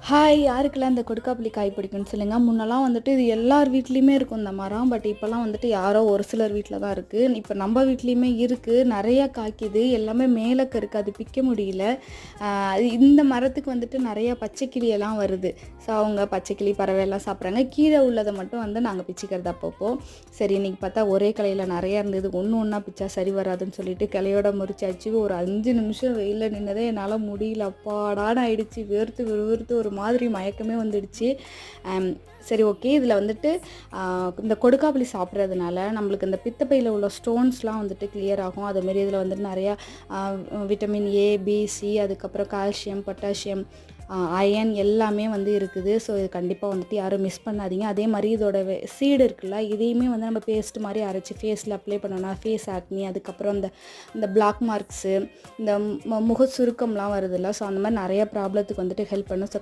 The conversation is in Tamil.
ஹாய்! யாருக்கெல்லாம் இந்த கொடுக்காப்புளி காய் பிடிக்கும்னு சொல்லுங்க. முன்னலாம் வந்துட்டு இது எல்லார் வீட்லயுமே இருக்கும் இந்த மரம். பட் இப்போலாம் வந்துட்டு யாரோ ஒரு சிலர் வீட்ல தான் இருக்கு. இப்போ நம்ம வீட்லயுமே இருக்கு. நெறையா காய்க்குது. எல்லாமே மேலக்க இருக்கு. அது பிக்க முடியல. இந்த மரத்துக்கு வந்துட்டு நெறையா பச்சைக்கிளியெல்லாம் வருது. ஸோ அவங்க பச்சைக்கிளி, பறவையெல்லாம் சாப்பிட்றாங்க. கீழே உள்ளத மட்டும் வந்து நாங்க பிச்சுக்கிறது அப்பப்போ. சரி இன்னைக்கு பார்த்தா ஒரே கிளையில நெறையா இருந்தது. ஒண்ணு ஒண்ணா பிச்சா சரி வராதுன்னு சொல்லிட்டு கிளையோட முறிச்சாச்சு. ஒரு 5 நிமிஷம் வெயில்ல நின்னதே என்னால முடியல. அப்பாடான்னு ஆயிடுச்சு. வேர்த்து விறுவிறுத்து ஒரு மாதிரி மயக்கமே வந்துடுச்சு. சரி ஓகே. இதில் வந்துட்டு இந்த கொடுக்காப்புளி சாப்பிட்றதுனால நம்மளுக்கு இந்த பித்தப்பையில் உள்ள ஸ்டோன்ஸ்லாம் வந்துட்டு கிளியர் ஆகும். அதுமாரி இதில் வந்துட்டு நிறையா விட்டமின் ஏ, பி, சி, அதுக்கப்புறம் கால்சியம், பொட்டாசியம், அயன் எல்லாமே வந்து இருக்குது. ஸோ இது கண்டிப்பாக வந்துட்டு யாரும் மிஸ் பண்ணாதீங்க. அதே மாதிரி இதோட சீடு இருக்குல்ல, இதையுமே வந்து நம்ம பேஸ்ட் மாதிரி அரைச்சி ஃபேஸில் அப்ளை பண்ணோன்னா ஃபேஸ் ஆக்னி, அதுக்கப்புறம் இந்த பிளாக் மார்க்ஸு, இந்த முக சுருக்கம்லாம் வருதுல்ல, ஸோ அந்த மாதிரி நிறைய ப்ராப்ளத்துக்கு வந்துட்டு ஹெல்ப் பண்ணும். ஸோ